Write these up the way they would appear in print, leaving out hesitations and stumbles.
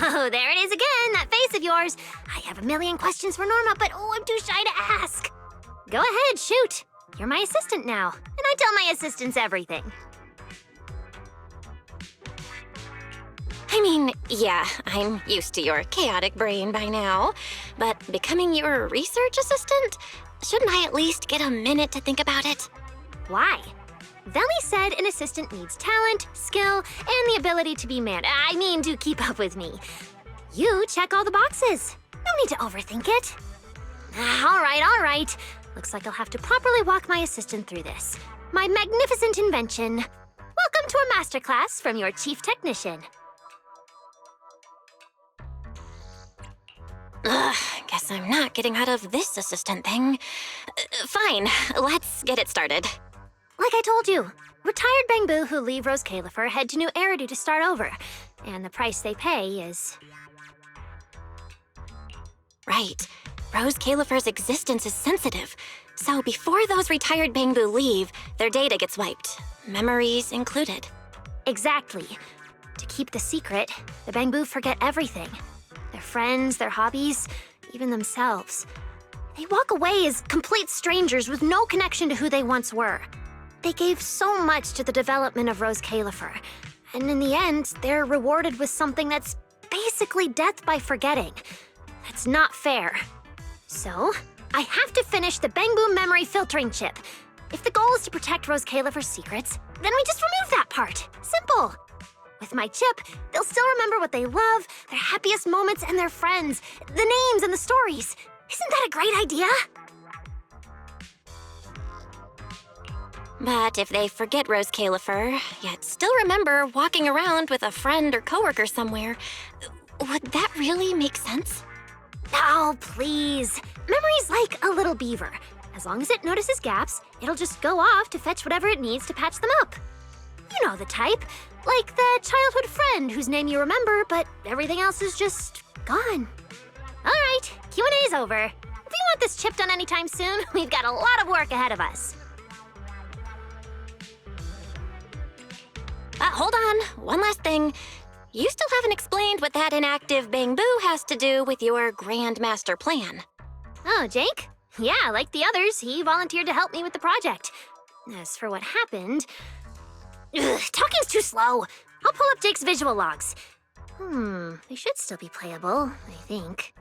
Oh, there it is again, that face of yours. I have a million questions for Norma, but I'm too shy to ask. Go ahead, shoot. You're my assistant now, and I tell my assistants everything. I mean, yeah, I'm used to your chaotic brain by now, but becoming your research assistant? Shouldn't I at least get a minute to think about it? Why? Veli said an assistant needs talent, skill, and the ability to be to keep up with me. You check all the boxes. No need to overthink it. All right. Looks like I'll have to properly walk my assistant through this. My magnificent invention. Welcome to a masterclass from your chief technician. Ugh, guess I'm not getting out of this assistant thing. Fine, let's get it started. Like I told you, retired bangboo who leave Rose Califer head to New Eridu to start over. And the price they pay is... Right. Rose Califer's existence is sensitive. So before those retired bangboo leave, their data gets wiped. Memories included. Exactly. To keep the secret, the bangboo forget everything. Their friends, their hobbies, even themselves. They walk away as complete strangers with no connection to who they once were. They gave so much to the development of Rose Califer, and in the end, they're rewarded with something that's basically death by forgetting. That's not fair. So, I have to finish the bangboo memory filtering chip. If the goal is to protect Rose Califer's secrets, then we just remove that part. Simple. With my chip, they'll still remember what they love, their happiest moments, and their friends, the names and the stories. Isn't that a great idea? But if they forget Rose Califer, yet still remember walking around with a friend or coworker somewhere, would that really make sense? Oh, please. Memory's like a little beaver. As long as it notices gaps, it'll just go off to fetch whatever it needs to patch them up. You know the type. Like the childhood friend whose name you remember, but everything else is just gone. All right, Q&A's over. If you want this chip done anytime soon, we've got a lot of work ahead of us. Hold on, one last thing. You still haven't explained what that inactive bangboo has to do with your Grandmaster plan. Oh, Jake? Yeah, like the others, he volunteered to help me with the project. As for what happened... talking's too slow. I'll pull up Jake's visual logs. They should still be playable, I think.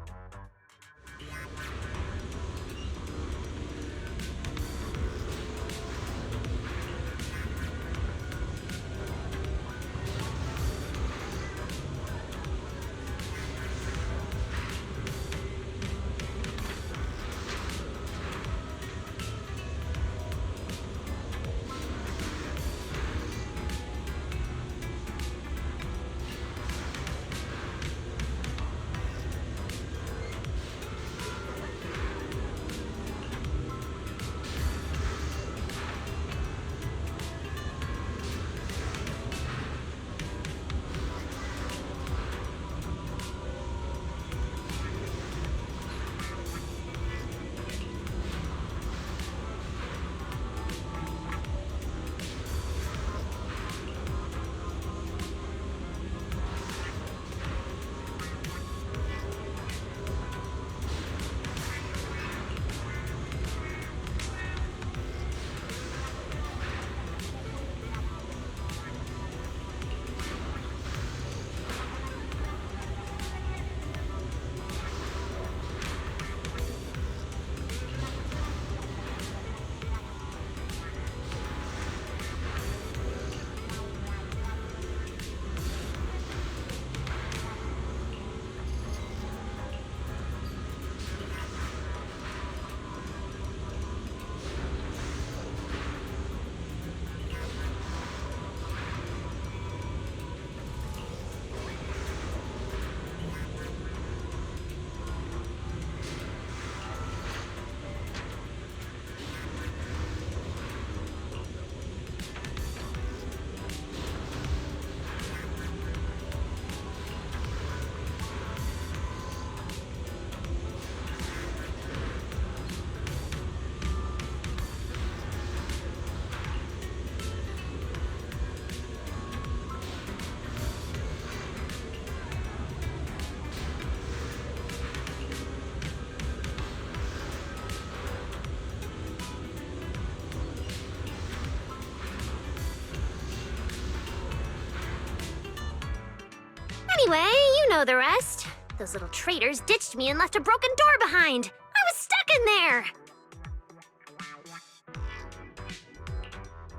Anyway, you know the rest. Those little traitors ditched me and left a broken door behind. I was stuck in there.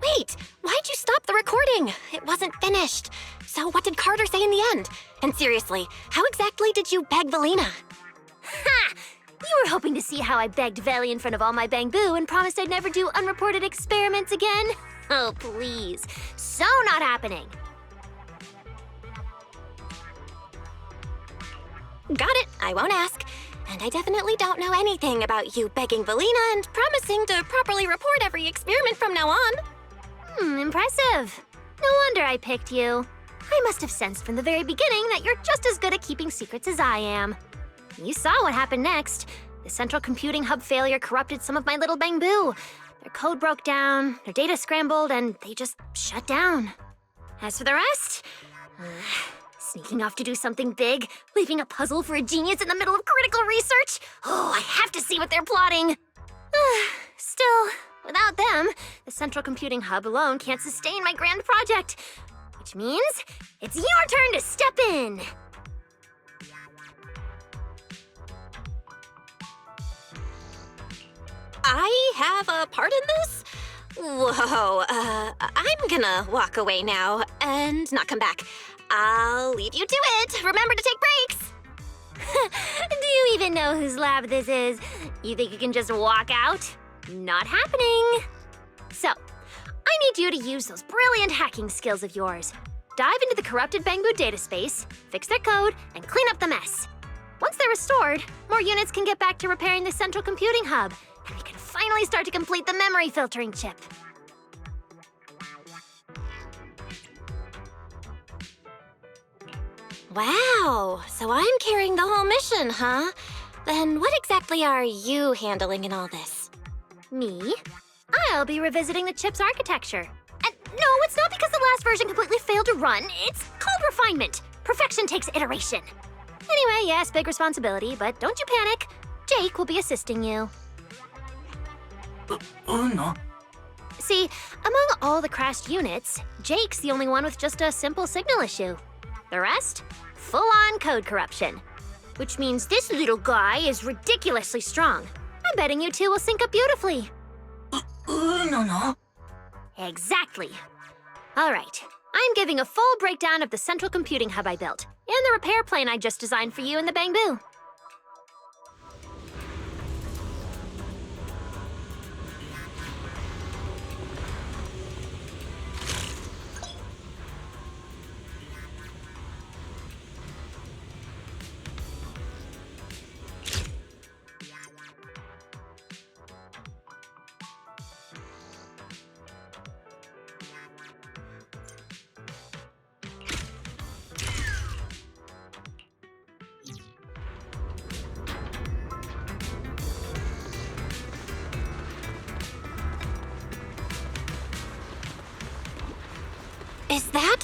Wait, why'd you stop the recording? It wasn't finished. So what did Carter say in the end? And seriously, how exactly did you beg Valina? Ha! You were hoping to see how I begged Valley in front of all my bangboo and promised I'd never do unreported experiments again? Oh, please. So not happening. Got it, I won't ask. And I definitely don't know anything about you begging Valina and promising to properly report every experiment from now on. Impressive. No wonder I picked you. I must have sensed from the very beginning that you're just as good at keeping secrets as I am. You saw what happened next. The central computing hub failure corrupted some of my little bangboo. Their code broke down, their data scrambled, and they just shut down. As for the rest, sneaking off to do something big, leaving a puzzle for a genius in the middle of critical research. Oh, I have to see what they're plotting. Still, without them, the central computing hub alone can't sustain my grand project. Which means it's your turn to step in. I have a part in this? Whoa, I'm gonna walk away now and not come back. I'll leave you to it. Remember to take breaks. Do you even know whose lab this is? You think you can just walk out? Not happening. So, I need you to use those brilliant hacking skills of yours. Dive into the corrupted bangboo data space, fix their code, and clean up the mess. Once they're restored, more units can get back to repairing the central computing hub, and we can finally start to complete the memory filtering chip. Wow, so I'm carrying the whole mission, huh? Then what exactly are you handling in all this? Me? I'll be revisiting the chip's architecture. And no, it's not because the last version completely failed to run. It's called refinement. Perfection takes iteration. Anyway, yes, big responsibility, but don't you panic. Jake will be assisting you. No. See, among all the crashed units, Jake's the only one with just a simple signal issue. The rest? Full-on code corruption. Which means this little guy is ridiculously strong. I'm betting you two will sync up beautifully. No. Exactly. All right, I'm giving a full breakdown of the central computing hub I built, and the repair plane I just designed for you in the bangboo. Is that?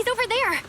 He's over there!